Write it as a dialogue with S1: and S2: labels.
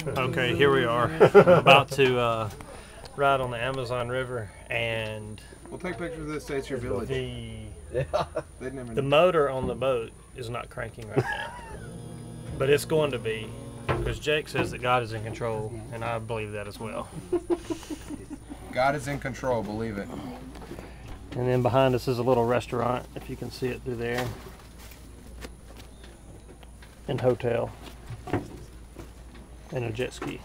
S1: Okay, here we are, about to ride on the Amazon River, and
S2: we'll take pictures of this. Say it's your village.
S1: The motor on the boat is not cranking right now, but it's going to be, because Jake says that God is in control, and I believe that as well.
S2: God is in control, believe it.
S1: And then behind us is a little restaurant, if you can see it through there, and hotel, and a jet ski.